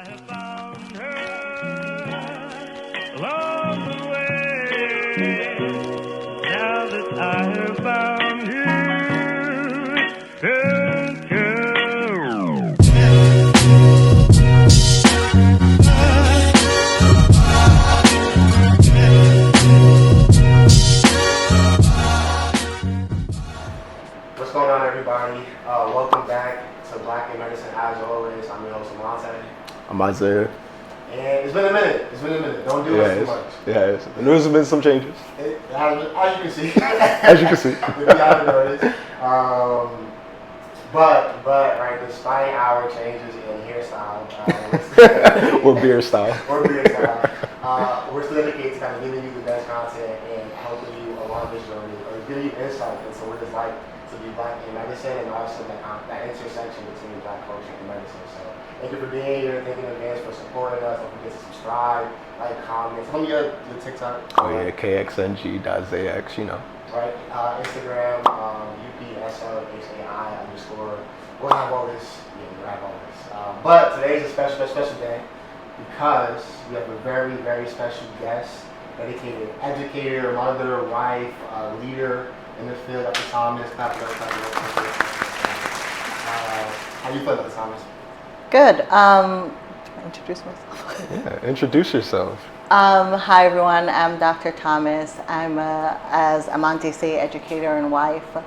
I have found her along the way. Now that I have found you, girl. What's going on, everybody? Welcome back to Black in Medicine. As always, I'm your host, Amonte. I'm Isaiah. And it's been a minute. Don't do it too much. Yeah, and there's been some changes. As you can see. As you can see. If you haven't noticed. But right, despite our changes in hairstyle, Or beer style. We're still dedicated to kind of giving you the best content and helping you along this journey, or giving you insight into what it's like to be Black in medicine, and also that intersection between Black culture and medicine. So thank you for being here. Thank you in advance for supporting us. Don't forget to subscribe, like, comment. Tell me your TikTok. Oh yeah, kxng.zx, you know. Right, Instagram, UPSLHAI _. We'll have all this. Yeah, we'll have all this. But today's a special day because we have a very, very special guest, dedicated educator, mother, wife, leader in the field, Dr. Thomas. How you feel, Dr. Thomas? Good. Introduce myself. Yeah, introduce yourself. Hi everyone, I'm Dr. Thomas. I'm as Amonte say, educator and wife.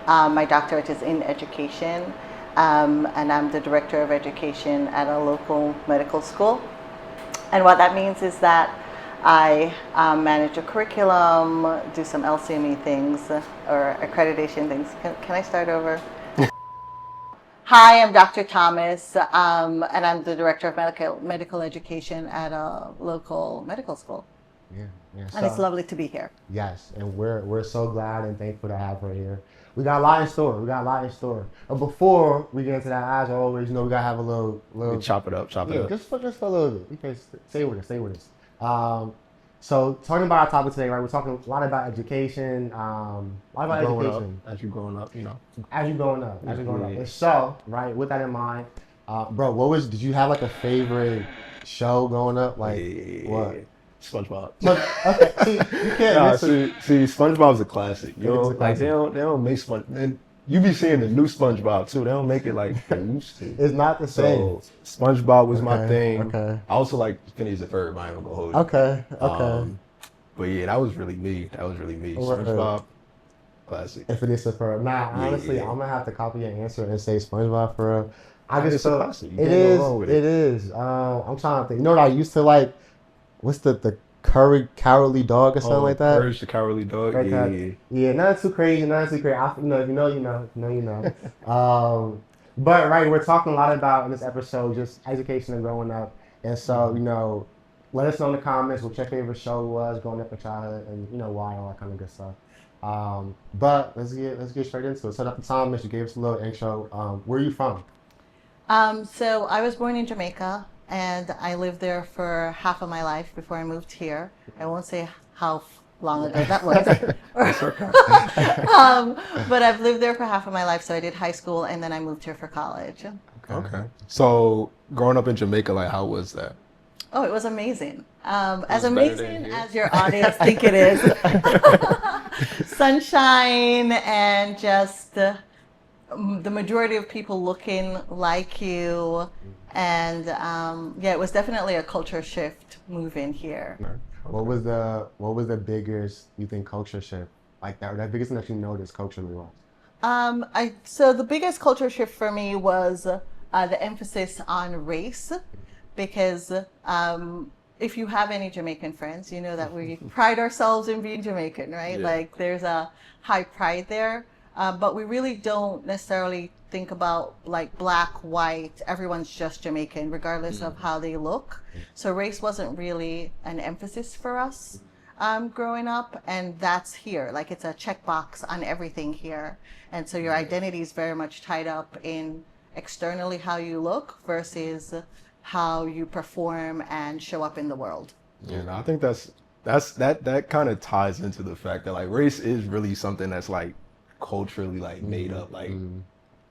My doctorate is in education, and I'm the director of education at a local medical school. And what that means is that I manage a curriculum, do some LCME things or accreditation things. Can I start over? Hi, I'm Dr. Thomas, and I'm the director of medical education at a local medical school. Yeah. And it's lovely to be here. Yes, and we're so glad and thankful to have her here. We got a lot in store. But before we get into that, as always, we gotta have a little. Chop it up. Just for a little bit. You can stay with us. So talking about our topic today, right? We're talking a lot about education. Education. As you're growing up, you know. As you're growing up. And so, right, with that in mind, bro, did you have like a favorite show growing up? Like, what? SpongeBob. Okay, see, you can't. See, SpongeBob's a classic. You know, like they don't make SpongeBob. You be seeing the new SpongeBob too. They don't make it like they used to. It's not the same. So SpongeBob was my thing. Okay. I also like Phineas and Ferb. I ain't gonna hold you. Okay. But yeah, that was really me. SpongeBob, classic. If it is for honestly, I'm gonna have to copy your answer and say SpongeBob for real. It's a classic. It is. I'm trying to think. You know what I used to like? What's the cowardly dog or something like that? Courage the Cowardly Dog. Yeah, not too crazy. If you know. But right, we're talking a lot about in this episode just education and growing up, and so let us know in the comments what your favorite show was growing up in childhood, and why, all that kind of good stuff. But let's get straight into it. So Dr. Thomas, you gave us a little intro. Where are you from? So I was born in Jamaica, and I lived there for half of my life before I moved here. I won't say how long ago that was. But I've lived there for half of my life, so I did high school, and then I moved here for college. Okay. So growing up in Jamaica, like, how was that? Oh, it was amazing. As amazing as your audience think it is. Sunshine and just the majority of people looking like you. And it was definitely a culture shift moving here. Okay. What was the biggest, you think, culture shift? Like that biggest thing that you noticed culturally was? So the biggest culture shift for me was the emphasis on race, because if you have any Jamaican friends, you know that we pride ourselves in being Jamaican, right? Yeah. Like there's a high pride there, but we really don't necessarily think about like black, white, everyone's just Jamaican regardless of how they look. So race wasn't really an emphasis for us growing up, and that's here. Like it's a checkbox on everything here. And so your identity is very much tied up in externally how you look versus how you perform and show up in the world. Yeah, and I think that kind of ties into the fact that like race is really something that's like culturally like made up. Like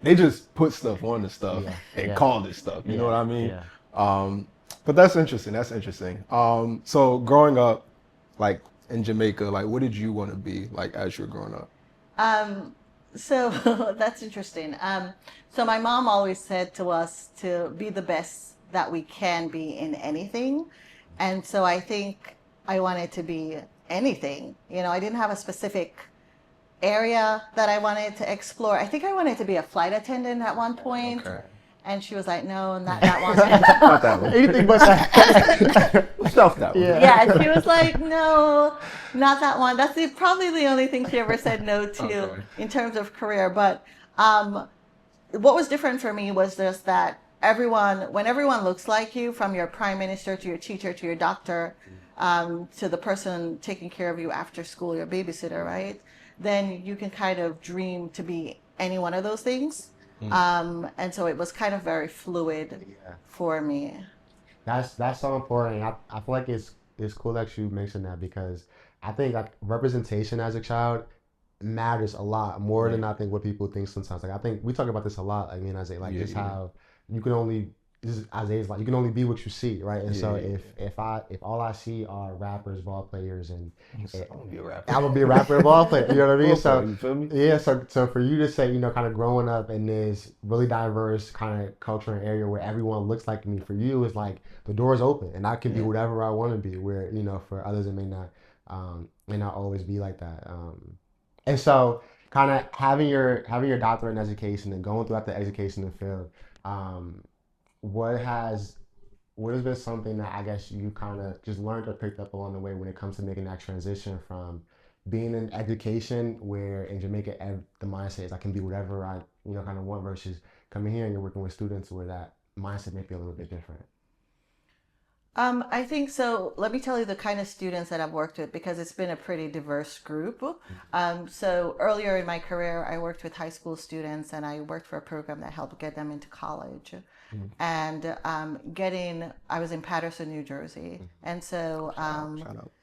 they just put stuff on the stuff and call it stuff. You know what I mean? Yeah. But that's interesting. That's interesting. So growing up, like in Jamaica, like what did you want to be like as you were growing up? Um, so that's interesting. So my mom always said to us to be the best that we can be in anything. And so I think I wanted to be anything. You know, I didn't have a specific area that I wanted to explore. I think I wanted to be a flight attendant at one point. Okay. And she was like, no, not that one. Not that one. Anything but that. Stuff that one. Yeah. Yeah, she was like, no, not that one. That's probably the only thing she ever said no to Okay. in terms of career. But what was different for me was just that when everyone looks like you, from your prime minister to your teacher to your doctor, to the person taking care of you after school, your babysitter, right? Then you can kind of dream to be any one of those things. And so it was kind of very fluid for me. That's so important. I feel like it's cool that you mentioned that because I think like representation as a child matters a lot more than I think what people think sometimes. Like I think we talk about this a lot. I mean, as a like just how you can only just as is like you can only be what you see, right? And so if all I see are rappers, ball players, and I'm gonna be a rapper. I'm gonna be a rapper and ball player. You know what I mean? Ball So player, you feel me? yeah, so for you to say, you know, kind of growing up in this really diverse kind of culture and area where everyone looks like me, for you is like the door's open and I can be whatever I want to be. Where you know, for others it may not always be like that. And so kind of having your doctorate in education and going throughout the education field, what has been something that I guess you kind of just learned or picked up along the way when it comes to making that transition from being in education, where in Jamaica the mindset is I can be whatever I kind of want, versus coming here and you're working with students where that mindset may be a little bit different. I think so. Let me tell you the kind of students that I've worked with because it's been a pretty diverse group. So earlier in my career, I worked with high school students and I worked for a program that helped get them into college. And I was in Paterson, New Jersey. And so, Shout out.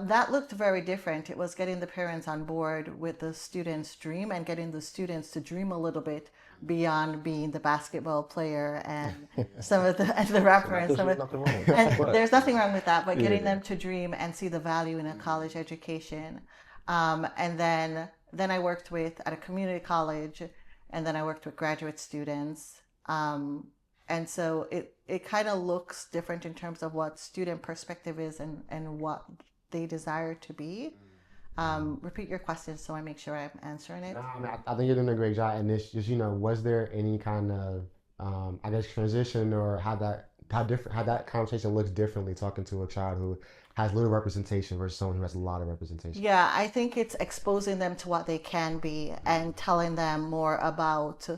that looked very different. It was getting the parents on board with the students' dream and getting the students to dream a little bit beyond being the basketball player and some of the rapper and some of Nothing wrong with and that. there's nothing wrong with that, but getting them to dream and see the value in a college education. And then I worked at a community college, and then I worked with graduate students. And so it kind of looks different in terms of what student perspective is and what they desire to be. Repeat your question so I make sure I'm answering it. I mean, I think you're doing a great job. And it's just, was there any kind of, I guess, transition or how that conversation looks differently talking to a child who has little representation versus someone who has a lot of representation? Yeah, I think it's exposing them to what they can be and telling them more about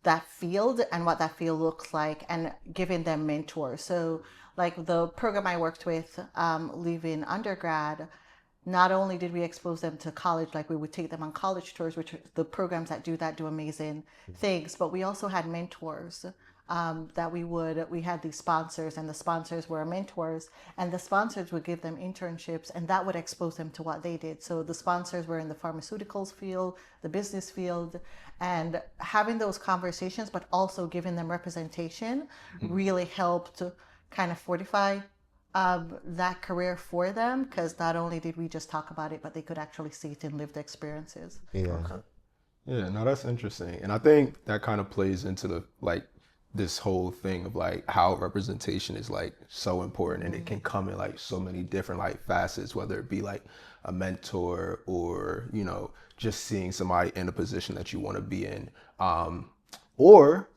that field and what that field looks like and giving them mentors. So like the program I worked with, leaving undergrad, not only did we expose them to college, like we would take them on college tours, which the programs that do that do amazing things, but we also had mentors we had these sponsors, and the sponsors were mentors, and the sponsors would give them internships, and that would expose them to what they did. So the sponsors were in the pharmaceuticals field, the business field, and having those conversations, but also giving them representation really helped kind of fortify that career for them, because not only did we just talk about it, but they could actually see it in lived experiences. Yeah. Okay. Yeah, no, that's interesting. And I think that kind of plays into this whole thing of like how representation is like so important, and it can come in like so many different like facets, whether it be like a mentor or, just seeing somebody in a position that you want to be in, or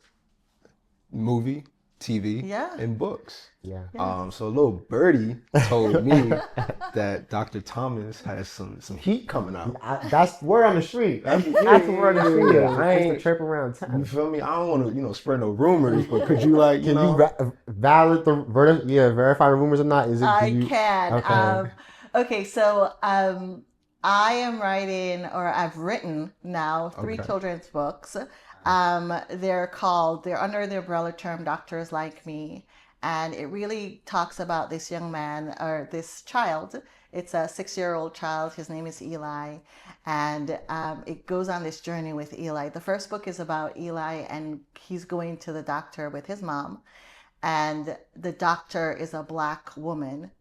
movie, TV, and books. Yeah. So little birdie told me that Dr. Thomas has some heat coming out. That's word on the street. That's the word on the street. I ain't the trip around town. You feel me? I don't want to, spread no rumors, but could you valid verify the rumors or not? I can. Okay. Okay, so I am writing, or I've written now, 3 children's books. They're under the umbrella term Doctors Like Me. And it really talks about this young man, or this child. It's a 6-year-old child. His name is Eli. And it goes on this journey with Eli. The first book is about Eli, and he's going to the doctor with his mom. and the doctor is a Black woman,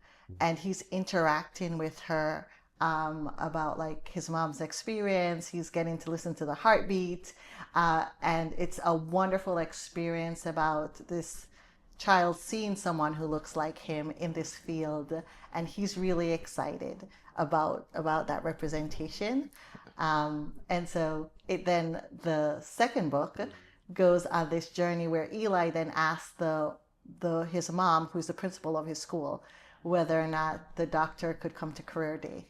and he's interacting with her about like his mom's experience. He's getting to listen to the heartbeat, and it's a wonderful experience about this child seeing someone who looks like him in this field, and he's really excited about that representation. And so it then the second book goes on this journey where Eli then asks the his mom, who's the principal of his school, whether or not the doctor could come to career day.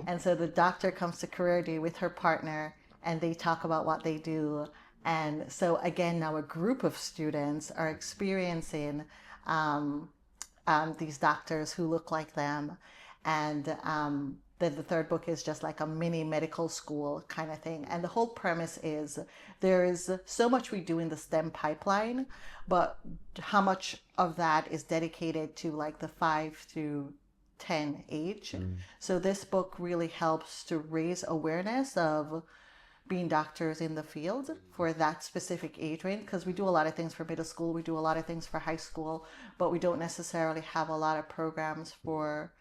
And so the doctor comes to career day with her partner, and they talk about what they do. And so again, now a group of students are experiencing these doctors who look like them. And then the third book is just like a mini medical school kind of thing. And the whole premise is there is so much we do in the STEM pipeline, but how much of that is dedicated to like the 5 to 10 age. So this book really helps to raise awareness of being doctors in the field for that specific age range, because we do a lot of things for middle school, we do a lot of things for high school, but we don't necessarily have a lot of programs for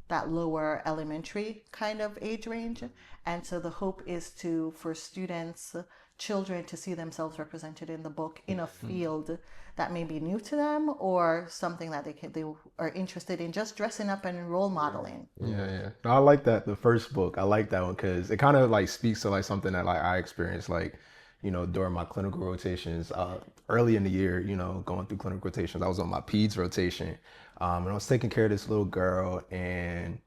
that lower elementary kind of age range. And so the hope is for students, children, to see themselves represented in the book in a field that may be new to them, or something that they are interested in, just dressing up and role modeling. Yeah. No, I like that. The first book, I like that one because it kind of like speaks to like something that like I experienced like, during my clinical rotations early in the year, going through clinical rotations. I was on my peds rotation, and I was taking care of this little girl, and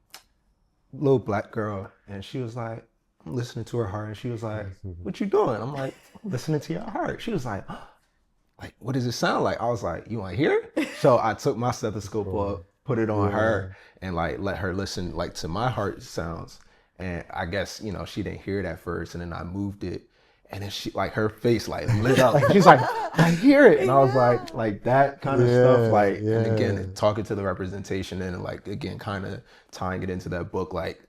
little Black girl, and she was like, I'm listening to her heart, and she was like, what you doing? I'm like, listening to your heart. She was like, what does it sound like? I was like, you want to hear? So I took my stethoscope up, put it on her, and like let her listen like to my heart sounds. And I guess, she didn't hear it at first, and then I moved it, and then she like her face like lit up. She's like, I hear it. And I was like that kind of stuff. Like, and again, talking to the representation and like again kind of tying it into that book, like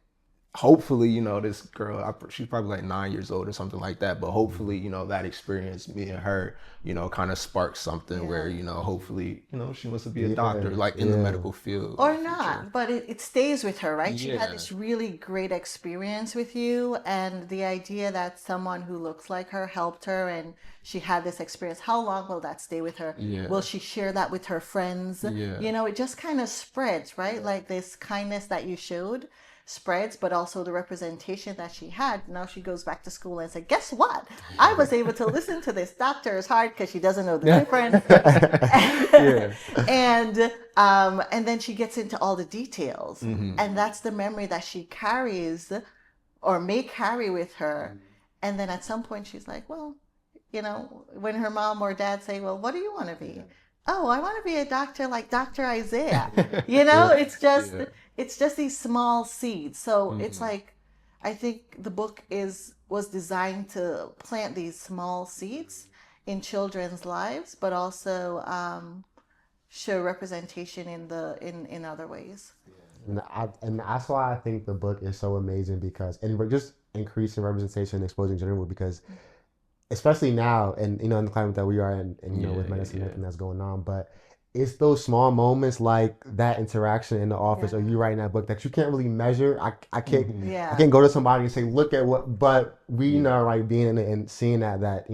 hopefully, this girl, she's probably like 9 years old or something like that, but hopefully, that experience, me and her, kind of sparks something where, hopefully, she wants to be a doctor, like in the medical field. Or not, but it stays with her, right? She had this really great experience with you, and the idea that someone who looks like her helped her and she had this experience, how long will that stay with her? Will she share that with her friends? It just kind of spreads, right? Like this kindness that you showed spreads, but also the representation that she had. Now she goes back to school and said, guess what? I was able to listen to this doctor's heart, because she doesn't know the difference. And then she gets into all the details. And that's the memory that she carries or may carry with her. And then at some point she's like, well, when her mom or dad say, well, what do you want to be? Oh, I want to be a doctor like Dr. Isaiah. It's just these small seeds. So it's like, I think the book was designed to plant these small seeds in children's lives, but also show representation in other ways. And that's why I think the book is so amazing, because, and we're just increasing representation and exposing in general, because especially now, and in the climate that we are in, and with medicine and everything that's going on, but it's those small moments like that interaction in the office or you writing that book that you can't really measure. I can't go to somebody and say, look at what, but we know, like being in it and seeing that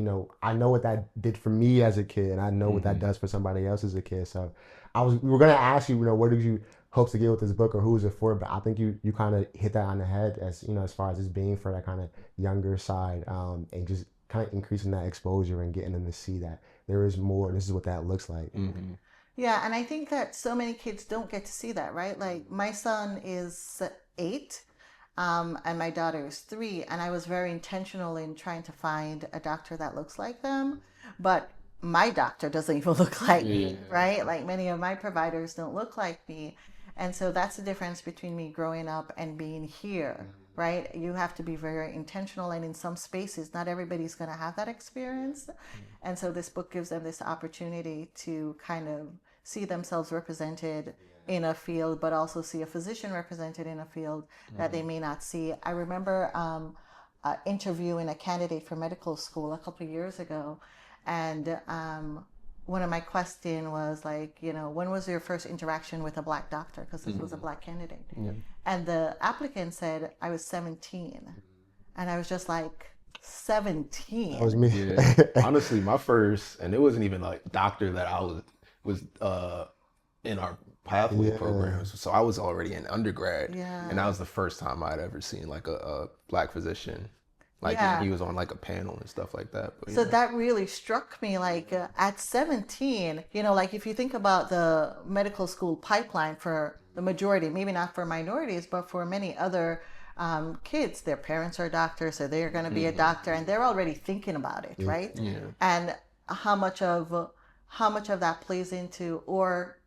I know what that did for me as a kid, and I know what that does for somebody else as a kid. So we were gonna ask you, what did you hope to get with this book, or who is it for? But I think you kind of hit that on the head, as as far as this being for that kind of younger side, and just kind of increasing that exposure and getting them to see that there is more. This is what that looks like. Yeah, and I think that so many kids don't get to see that, right? Like my son is 8, and my daughter is 3, and I was very intentional in trying to find a doctor that looks like them, but my doctor doesn't even look like me, right? Like many of my providers don't look like me. And so that's the difference between me growing up and being here, right? You have to be very intentional, and in some spaces, not everybody's going to have that experience. And so this book gives them this opportunity to kind of see themselves represented in a field, but also see a physician represented in a field that they may not see. I remember interviewing a candidate for medical school a couple of years ago, and one of my question was like, when was your first interaction with a black doctor? Because this was a black candidate. Yeah. And the applicant said, I was 17. And I was just like, 17? That was me. Yeah. Honestly, my first, and it wasn't even like doctor that I was in our pathway programs. So I was already in undergrad. Yeah. And that was the first time I'd ever seen like a black physician. Like Yeah. he was on like a panel and stuff like that. But, So that really struck me, like at 17, like if you think about the medical school pipeline for the majority, maybe not for minorities, but for many other kids, their parents are doctors, so they're going to be a doctor, and they're already thinking about it, right? Yeah. And how much of that plays into or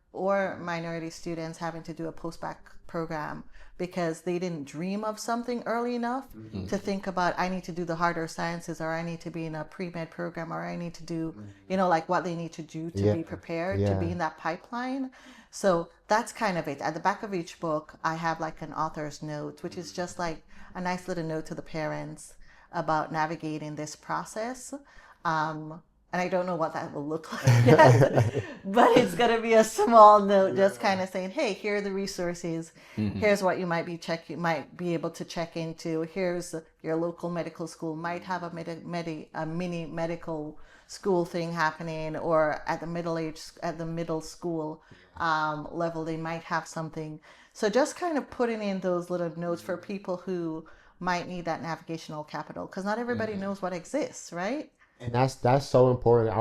minority students having to do a post-bac program because they didn't dream of something early enough to think about, I need to do the harder sciences, or I need to be in a pre-med program, or I need to do, like what they need to do to be prepared to be in that pipeline. So that's kind of it. At the back of each book, I have like an author's note, which is just like a nice little note to the parents about navigating this process. And I don't know what that will look like yet, but it's going to be a small note just kind of saying, hey, here are the resources. Here's what you might be able to check into. Here's your local medical school might have a mini medical school thing happening, or at the middle school level, they might have something. So just kind of putting in those little notes for people who might need that navigational capital, because not everybody knows what exists, right? And that's so important.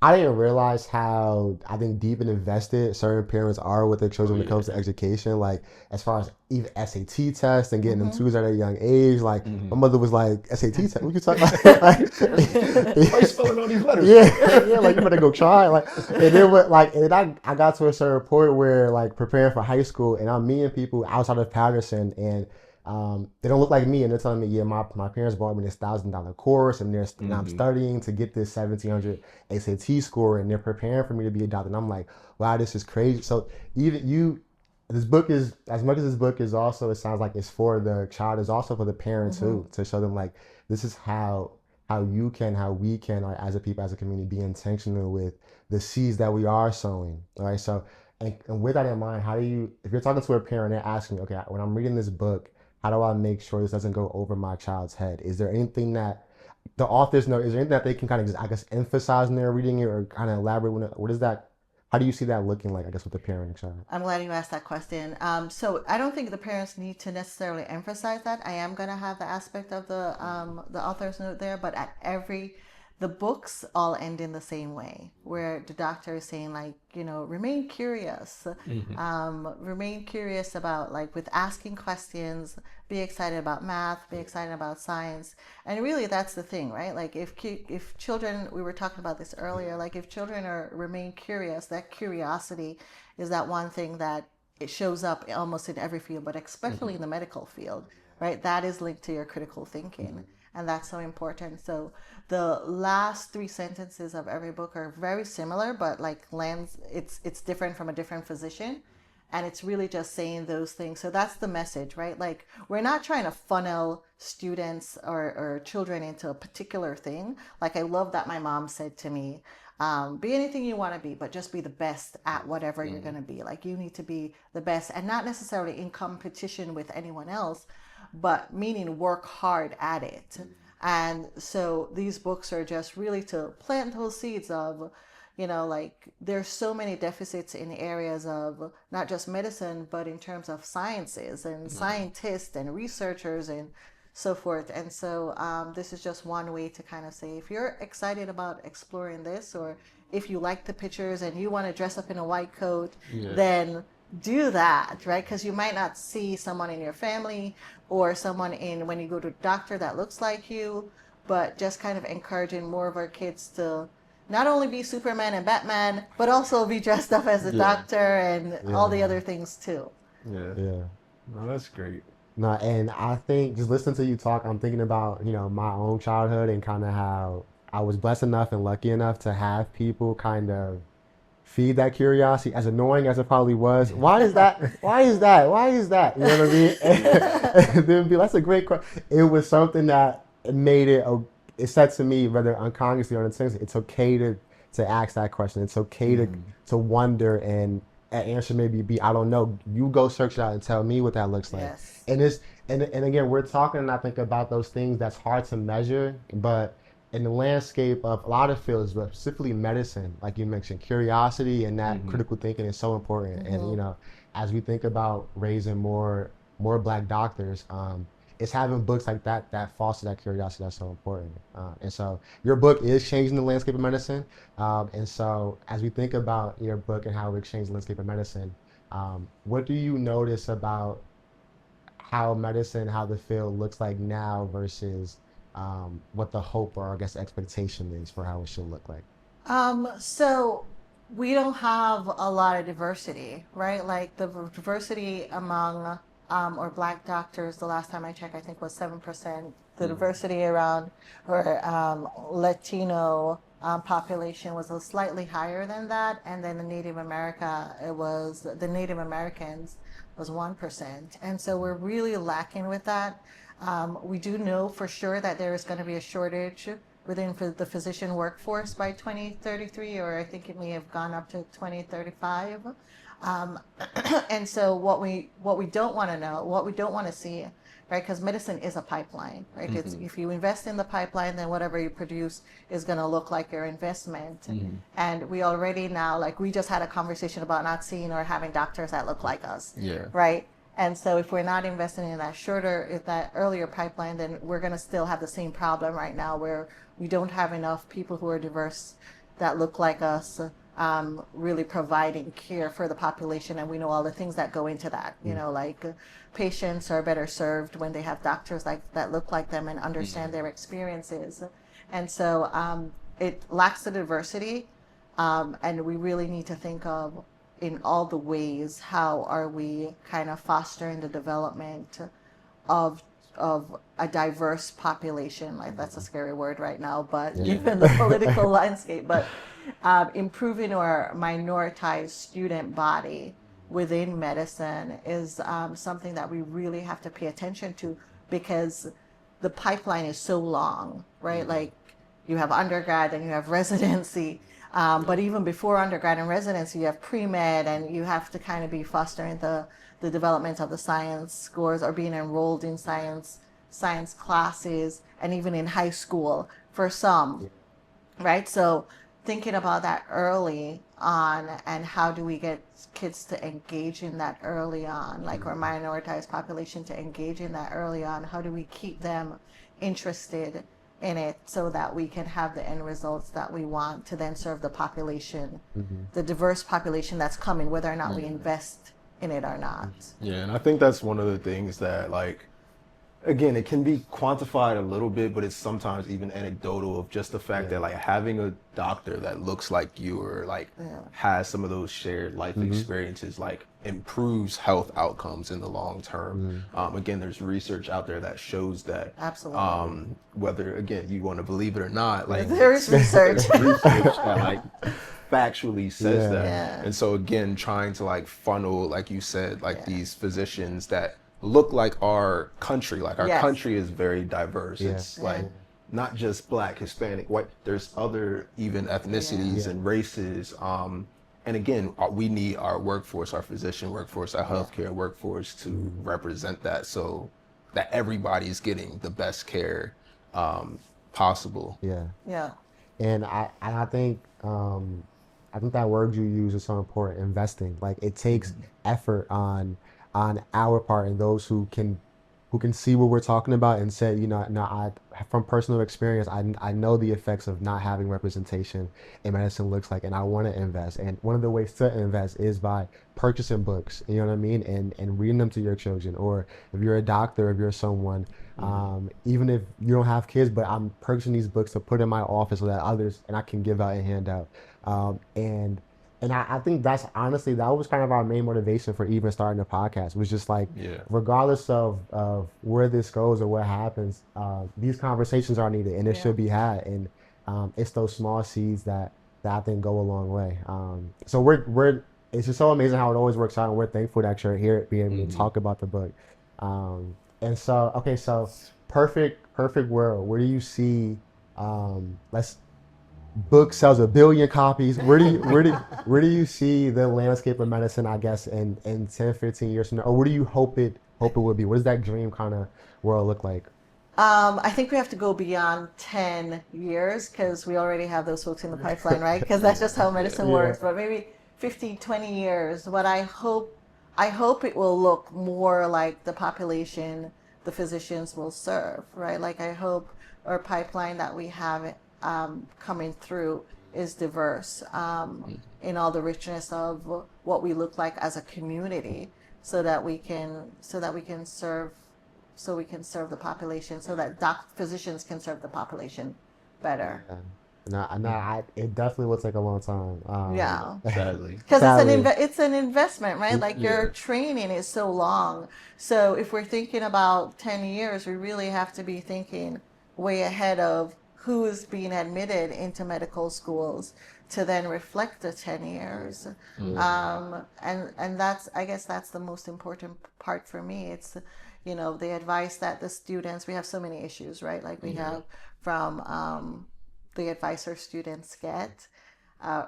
I didn't realize how deep and invested certain parents are with their children when it comes to education. Like as far as even SAT tests and getting them twos at a young age. Like my mother was like, SAT test, what you talking about? Why you spelling all these letters? Yeah, like you better go try. Like, and then I got to a certain point where like preparing for high school, and I'm meeting people outside of Patterson, and they don't look like me, and they're telling me, yeah, my parents bought me this $1,000 course, and I'm studying to get this 1,700 SAT score, and they're preparing for me to be a doctor. And I'm like, wow, this is crazy. So this book is, as much as this book is also, it sounds like it's for the child, it's also for the parents too, to show them like, this is how we can, like, as a people, as a community, be intentional with the seeds that we are sowing. All right. So, and with that in mind, if you're talking to a parent, they're asking, okay, when I'm reading this book, how do I make sure this doesn't go over my child's head? Is there anything that the authors know? Is there anything that they can kind of just, I guess, emphasize when they're reading it, or kind of elaborate? What is that? How do you see that looking like, I guess, with the parent and child? I'm glad you asked that question. So I don't think the parents need to necessarily emphasize that. I am going to have the aspect of the author's note there, but the books all end in the same way, where the doctor is saying, like, remain curious, remain curious about, like, with asking questions, be excited about math, be excited about science. And really that's the thing, right? Like if children, we were talking about this earlier, like if children remain curious, that curiosity is that one thing that it shows up almost in every field, but especially in the medical field, right? That is linked to your critical thinking. And that's so important. So the last 3 sentences of every book are very similar, but like it's different from a different physician. And it's really just saying those things. So that's the message, right? Like we're not trying to funnel students or children into a particular thing. Like I love that my mom said to me, be anything you want to be, but just be the best at whatever you're going to be. Like you need to be the best, and not necessarily in competition with anyone else, but meaning work hard at it. And so these books are just really to plant those seeds of, like there's so many deficits in areas of not just medicine, but in terms of sciences and scientists and researchers and so forth. And so this is just one way to kind of say, if you're excited about exploring this, or if you like the pictures and you want to dress up in a white coat, then do that, right? Because you might not see someone in your family or someone when you go to a doctor that looks like you, but just kind of encouraging more of our kids to not only be Superman and Batman, but also be dressed up as a doctor and all the other things too. Yeah. No, that's great. No, and I think just listening to you talk, I'm thinking about, my own childhood and kind of how I was blessed enough and lucky enough to have people kind of feed that curiosity, as annoying as it probably was. Why is that? Why is that? Why is that? You know what I mean? And then that's a great question. It was something that made it said to me, whether unconsciously or unintentionally, it's okay to to ask that question. It's okay to wonder, and an answer maybe be, I don't know. You go search it out and tell me what that looks like. Yes. And it's and again, we're talking, I think, about those things that's hard to measure, but in the landscape of a lot of fields, but specifically medicine, like you mentioned, curiosity and that critical thinking is so important. And you know, as we think about raising more Black doctors, it's having books like that foster that curiosity that's so important. And so your book is changing the landscape of medicine. And so as we think about your book and how it changed the landscape of medicine, what do you notice about how medicine, how the field looks like now versus what the hope or I guess expectation is for how it should look like? So we don't have a lot of diversity, right? Like the diversity among or Black doctors, the last time I checked, I think was 7%. The diversity around or Latino population was slightly higher than that, and then the Native Americans was 1%, and so we're really lacking with that. We do know for sure that there is going to be a shortage within the physician workforce by 2033, or I think it may have gone up to 2035. And so what we don't want to know, what we don't want to see, right? Because medicine is a pipeline, right? It's, if you invest in the pipeline, then whatever you produce is going to look like your investment. And we already now, like we just had a conversation about not seeing or having doctors that look like us, right? And so if we're not investing in that earlier pipeline, then we're going to still have the same problem right now where we don't have enough people who are diverse that look like us, really providing care for the population. And we know all the things that go into that, you know, like patients are better served when they have doctors that look like them and understand their experiences. And so it lacks the diversity, and we really need to think of in all the ways, how are we kind of fostering the development of a diverse population? Like that's a scary word right now, but given the political landscape, but improving our minoritized student body within medicine is something that we really have to pay attention to, because the pipeline is so long, right? Like you have undergrad and you have residency. But even before undergrad and residency, you have pre-med, and you have to kind of be fostering the development of the science scores or being enrolled in science classes, and even in high school for some, right? So thinking about that early on, and how do we get kids to engage in that early on, like our minoritized population to engage in that early on? How do we keep them interested in it so that we can have the end results that we want to then serve the population, the diverse population that's coming, whether or not we invest in it or not. Yeah, and I think that's one of the things that, like, again, it can be quantified a little bit, but it's sometimes even anecdotal of just the fact that, like, having a doctor that looks like you or, like, has some of those shared life experiences, like, improves health outcomes in the long term. Again, there's research out there that shows that. Absolutely. Whether, again, you want to believe it or not, like, There is research. there's research that, like, factually says that. Yeah. And so, again, trying to, like, funnel, like you said, like, these physicians that look like our country. Like our country is very diverse. It's like not just Black, Hispanic, white. There's other even ethnicities and races. And again, we need our workforce, our physician workforce, our healthcare workforce to represent that, so that everybody is getting the best care possible. Yeah. And I think that word you use is so important. Investing. Like it takes effort on our part, and those who can see what we're talking about and say, you know, I from personal experience, I know the effects of not having representation in medicine looks like, and I want to invest. And one of the ways to invest is by purchasing books, you know what I mean, and reading them to your children. Or if you're a doctor, if you're someone, even if you don't have kids, but I'm purchasing these books to put in my office so that others, and I can give out and hand out. And I think that's honestly, that was kind of our main motivation for even starting the podcast, was just like, regardless of where this goes or what happens, these conversations are needed, and it should be had. And it's those small seeds that I think go a long way. So it's just so amazing how it always works out, and we're thankful that you're here being able to talk about the book. And so, okay, so perfect world. Where do you see, book sells 1 billion copies. Where do you see the landscape of medicine, I guess, in 10, 15 years from now? Or where do you hope it would be? What does that dream kind of world look like? I think we have to go beyond 10 years because we already have those folks in the pipeline, right? Because that's just how medicine Yeah. works. But maybe 15, 20 years, what I hope it will look more like the population the physicians will serve, right? Like I hope our pipeline that we have coming through is diverse in all the richness of what we look like as a community so that we can serve so we can serve the population, so that physicians can serve the population better. Yeah. No, it definitely looks like a long time. Yeah, Sadly. because Sadly. it's an investment, right? Like your Yeah. training is so long. So if we're thinking about 10 years, we really have to be thinking way ahead of who is being admitted into medical schools to then reflect the 10 years. And that's, I guess that's the most important part for me. It's, the advice that the students, we have so many issues, right? Like we have from the advice our students get,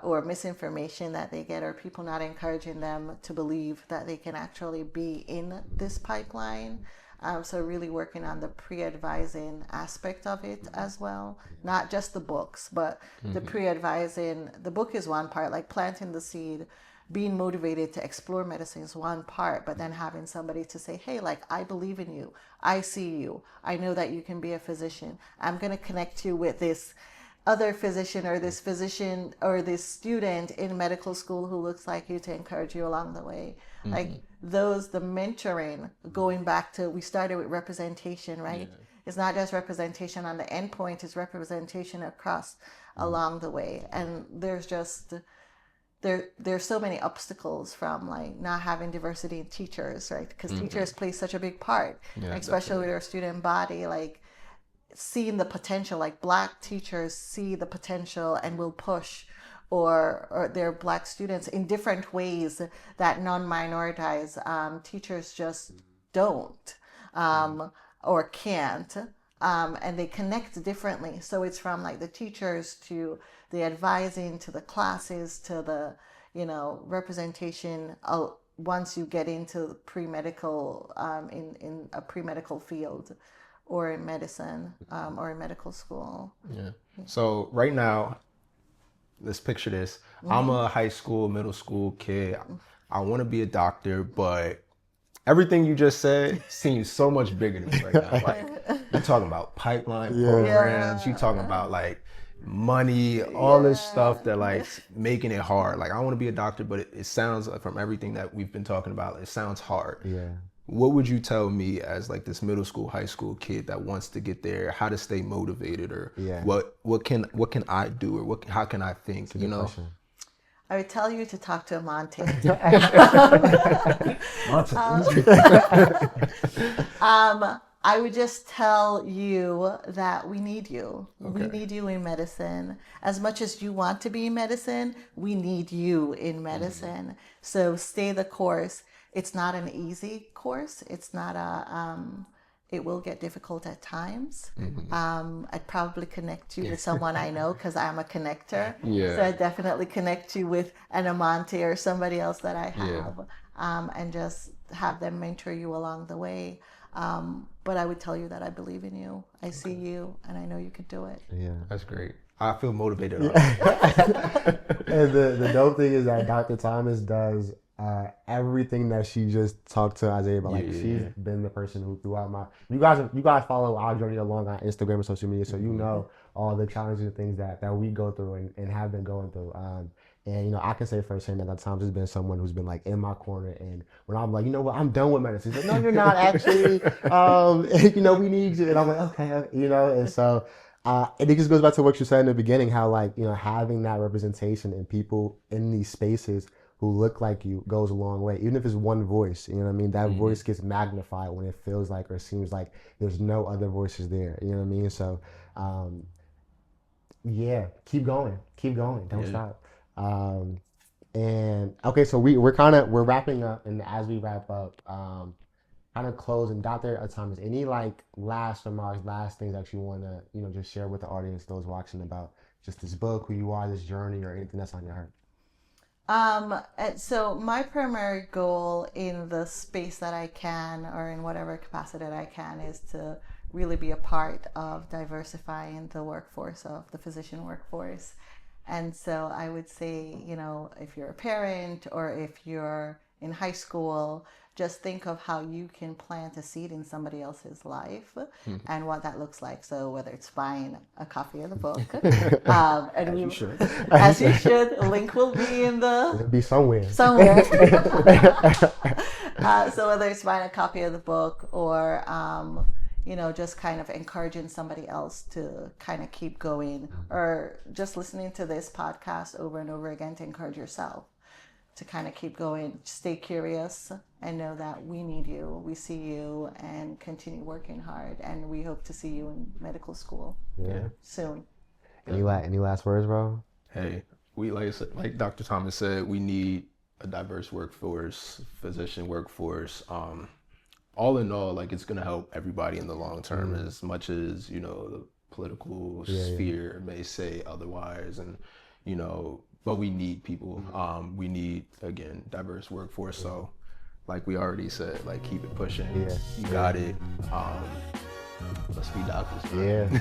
or misinformation that they get, or people not encouraging them to believe that they can actually be in this pipeline. So really working on the pre-advising aspect of it as well, not just the books, but the pre-advising. The book is one part, like planting the seed, being motivated to explore medicine is one part, but then having somebody to say, hey, like, I believe in you, I see you, I know that you can be a physician, I'm going to connect you with this other physician or this student in medical school who looks like you, to encourage you along the way. Like the mentoring, going back to, we started with representation, right? It's not just representation on the endpoint, it's representation across along the way. And there's so many obstacles, from like not having diversity in teachers, right? Because teachers play such a big part, especially with our student body, like seeing the potential. Like Black teachers see the potential and will push, or their Black students in different ways that non-minoritized teachers just don't, or can't, and they connect differently. So it's from like the teachers to the advising to the classes to the representation. Once you get into pre-medical, in a pre-medical field, or in medicine, or in medical school. Yeah. So right now, let's picture this. I'm a high school, middle school kid. I want to be a doctor, but everything you just said seems so much bigger to me right now. Like, you're talking about pipeline programs, you're talking about like money, all this stuff that like making it hard. Like, I want to be a doctor, but it sounds like, from everything that we've been talking about, it sounds hard. Yeah. What would you tell me as like this middle school, high school kid that wants to get there, how to stay motivated, or what can I do, or how can I think, Question. I would tell you to talk to Amonte. I would just tell you that we need you. Okay. We need you in medicine. As much as you want to be in medicine, we need you in medicine. So stay the course. It's not an easy course. It's not it will get difficult at times. I'd probably connect you with someone I know, because I'm a connector. So I'd definitely connect you with an Amonte or somebody else that I have, and just have them mentor you along the way. But I would tell you that I believe in you. I see you, and I know you could do it. Yeah. That's great. I feel motivated already. And the dope thing is that Dr. Thomas does everything that she just talked to Isaiah about. Like, she's been the person who, throughout you guys follow our journey along on Instagram and social media, so you know all the challenges and things that we go through and have been going through. And I can say firsthand that Dr. Thomas has been someone who's been like in my corner. And when I'm like, you know what, I'm done with medicine, he's like, no, you're not actually. We need you. And I'm like, okay, And so and it just goes back to what you said in the beginning, how like having that representation and people in these spaces who look like you goes a long way. Even if it's one voice, you know what I mean? That voice gets magnified when it feels like, or seems like, there's no other voices there. You know what I mean? So, keep going, don't stop. And okay, so we're wrapping up, and as we wrap up, kind of closing. Dr. Thomas, any like last remarks, last things that you want to just share with the audience, those watching, about just this book, who you are, this journey, or anything that's on your heart? And so my primary goal in the space that I can, or in whatever capacity that I can, is to really be a part of diversifying the workforce of the physician workforce. And so I would say, you know, if you're a parent or if you're in high school, just think of how you can plant a seed in somebody else's life and what that looks like. So whether it's buying a copy of the book, and we, as you should, a link will be in the It'll be somewhere. somewhere. So whether it's buying a copy of the book or you know, just kind of encouraging somebody else to kind of keep going, or just listening to this podcast over and over again to encourage yourself to kind of keep going, stay curious, and know that we need you, we see you, and continue working hard. And we hope to see you in medical school soon. Any last words, bro? Hey, we like Dr. Thomas said, we need a diverse workforce, physician workforce. All in all, like, it's gonna help everybody in the long term, as much as, you know, the political sphere may say otherwise, and, you know, but we need people. We need, again, diverse workforce. So, like we already said, like, keep it pushing. You got it. Let's be doctors. Man.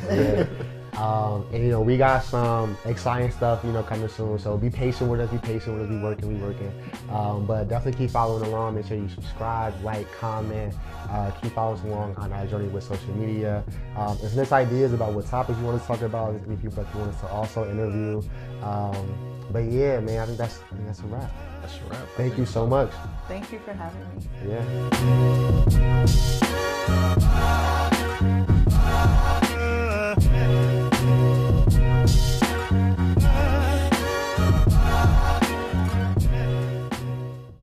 And you know, we got some exciting stuff, you know, coming soon. So be patient with us. Be patient with us. We working. But definitely keep following along. Make sure you subscribe, like, comment. Keep following us along on our journey with social media. If there's ideas about what topics you want us to talk about, if any people that you want us to also interview. But yeah, man, I think that's a wrap. That's a wrap. Thank you so much. Thank you for having me. Yeah.